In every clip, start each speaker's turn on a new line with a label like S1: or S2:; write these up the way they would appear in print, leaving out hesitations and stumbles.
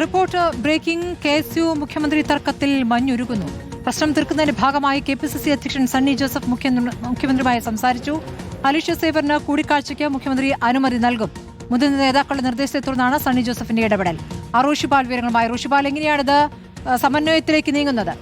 S1: Report breaking. KSU മുഖ്യമന്ത്രി തർക്കത്തിൽ മഞ്ഞുരുകുന്നു. പ്രശ്നം തീർക്കുന്നതിന്റെ ഭാഗമായി KPCC അധ്യക്ഷൻ സണ്ണി ജോസഫ് മുഖ്യമന്ത്രിയുമായി സംസാരിച്ചു. അലീഷ്യ സേവറിന് കൂടിക്കാഴ്ചയ്ക്ക് മുഖ്യമന്ത്രി അനുമതി നൽകും. മുതിർന്ന നേതാക്കളുടെ നിർദ്ദേശത്തെ തുടർന്നാണ് സണ്ണി ജോസഫിന്റെ ഇടപെടൽ. റോഷിപാൽ വിവരങ്ങളുമായി. റോഷിപാൽ, എങ്ങനെയാണിത് സമന്വയത്തിലേക്ക് നീങ്ങുന്നത്?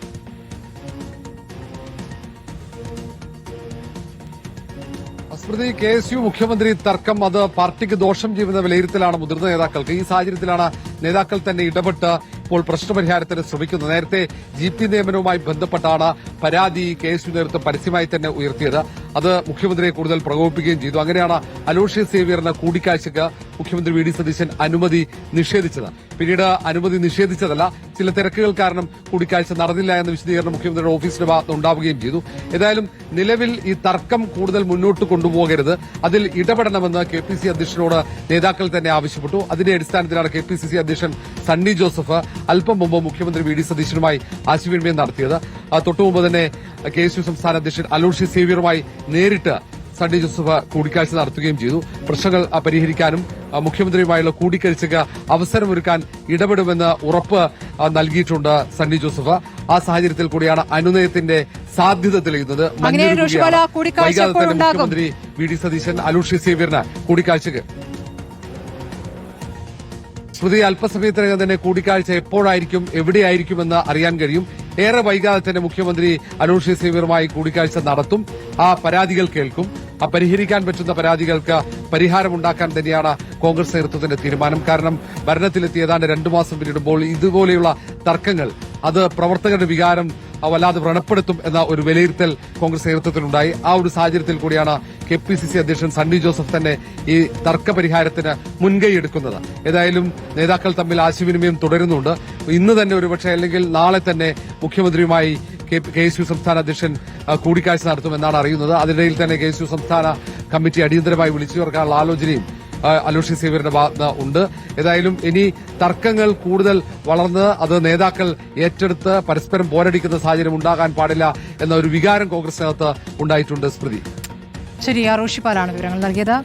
S2: സ്മൃതി, KSU മുഖ്യമന്ത്രി തർക്കം അത് പാർട്ടിക്ക് ദോഷം ചെയ്യുന്ന വിലയിരുത്തലാണ് മുതിർന്ന നേതാക്കൾക്ക്. ഈ സാഹചര്യത്തിലാണ് നേതാക്കൾ തന്നെ ഇടപെട്ട് ഇപ്പോൾ പ്രശ്നപരിഹാരത്തിന് ശ്രമിക്കുന്നത്. നേരത്തെ GP നിയമനവുമായി ബന്ധപ്പെട്ടാണ് പരാതി KSU നേതൃത്വം പരസ്യമായി തന്നെ ഉയർത്തിയത്. അത് മുഖ്യമന്ത്രിയെ കൂടുതൽ പ്രകോപിപ്പിക്കുകയും ചെയ്തു. അങ്ങനെയാണ് അലോഷ്യസ് സേവ്യറിന് കൂടിക്കാഴ്ചയ്ക്ക് മുഖ്യമന്ത്രി VD സതീശൻ അനുമതി നിഷേധിച്ചത്. പിന്നീട് അനുമതി നിഷേധിച്ചതല്ല, ചില തിരക്കുകൾ കാരണം കൂടിക്കാഴ്ച നടന്നില്ല എന്ന വിശദീകരണം മുഖ്യമന്ത്രിയുടെ ഓഫീസിന്റെ ഭാഗത്ത് ഉണ്ടാവുകയും ചെയ്തു. ഏതായാലും നിലവിൽ ഈ തർക്കം കൂടുതൽ മുന്നോട്ട് കൊണ്ടുപോകരുത്, അതിൽ ഇടപെടണമെന്ന് KPCC അധ്യക്ഷനോട് നേതാക്കൾ തന്നെ ആവശ്യപ്പെട്ടു. അതിന്റെ അടിസ്ഥാനത്തിലാണ് KPCC അധ്യക്ഷൻ സണ്ണി ജോസഫ് അല്പം മുമ്പ് മുഖ്യമന്ത്രി VD സതീശനുമായി ആശയവിനിമയം നടത്തിയത്. തൊട്ടുമുമ്പ് തന്നെ KSU സംസ്ഥാന അധ്യക്ഷൻ അലോഷ്യസ് സേവ്യറുമായി നേരിട്ട് സണ്ണി ജോസഫ് കൂടിക്കാഴ്ച നടത്തുകയും ചെയ്തു. പ്രശ്നങ്ങൾ പരിഹരിക്കാനും മുഖ്യമന്ത്രിയുമായുള്ള കൂടിക്കാഴ്ചയ്ക്ക് അവസരമൊരുക്കാൻ ഇടപെടുമെന്ന് ഉറപ്പ് നൽകിയിട്ടുണ്ട് സണ്ണി ജോസഫ്. ആ സാഹചര്യത്തിൽ കൂടിയാണ് അനുനയത്തിന്റെ സാധ്യത തെളിയുന്നത്. വൈകാതെ തന്നെ മുഖ്യമന്ത്രി VD സതീശൻ അലോഷ്യസ് സേവ്യറിന് കൂടിക്കാഴ്ചയ്ക്ക് സ്മൃതി അല്പസമയത്തിനകം തന്നെ കൂടിക്കാഴ്ച എപ്പോഴായിരിക്കും, എവിടെയായിരിക്കുമെന്ന് അറിയാൻ കഴിയും. ഏറെ വൈകാതെ തന്നെ മുഖ്യമന്ത്രി അലോഷ്യസ് സേവ്യറുമായി കൂടിക്കാഴ്ച നടത്തും. ആ പരാതികൾ കേൾക്കും. ആ പരിഹരിക്കാൻ പറ്റുന്ന പരാതികൾക്ക് പരിഹാരമുണ്ടാക്കാൻ തന്നെയാണ് കോൺഗ്രസ് നേതൃത്വത്തിന്റെ തീരുമാനം. കാരണം ഭരണത്തിലെത്തി ഏതാണ്ട് 2 മാസം പിന്നിടുമ്പോൾ ഇതുപോലെയുള്ള തർക്കങ്ങൾ അത് പ്രവർത്തകരുടെ വികാരം വല്ലാതെ വ്രണപ്പെടുത്തും എന്ന ഒരു വിലയിരുത്തൽ കോൺഗ്രസ് നേതൃത്വത്തിനുണ്ടായി. ആ ഒരു സാഹചര്യത്തിൽ കൂടിയാണ് KPCC അധ്യക്ഷൻ സണ്ണി ജോസഫ് തന്നെ ഈ തർക്ക പരിഹാരത്തിന് മുൻകൈയെടുക്കുന്നത്. ഏതായാലും നേതാക്കൾ തമ്മിൽ ആശയവിനിമയം തുടരുന്നുണ്ട്. ഇന്ന് തന്നെ ഒരുപക്ഷെ അല്ലെങ്കിൽ നാളെ തന്നെ മുഖ്യമന്ത്രിയുമായി KSU സംസ്ഥാന അധ്യക്ഷൻ കൂടിക്കാഴ്ച നടത്തുമെന്നാണ് അറിയുന്നത്. അതിനിടയിൽ തന്നെ KSU സംസ്ഥാന കമ്മിറ്റി അടിയന്തരമായി വിളിച്ചു ചേർക്കാനുള്ള ആലോചനയും അലോഷ്യസ് സേവ്യറുടെ ഭാഗത്ത് ഉണ്ട്. ഏതായാലും ഇനി തർക്കങ്ങൾ കൂടുതൽ വളർന്ന് അത് നേതാക്കൾ ഏറ്റെടുത്ത് പരസ്പരം പോരടിക്കുന്ന സാഹചര്യം ഉണ്ടാകാൻ പാടില്ല എന്ന ഒരു വികാരം കോൺഗ്രസിനകത്ത് ഉണ്ടായിട്ടുണ്ട്. സ്മൃതി,
S1: ശരി. റോഷിപാലാണ് വിവരങ്ങൾ നൽകിയത്.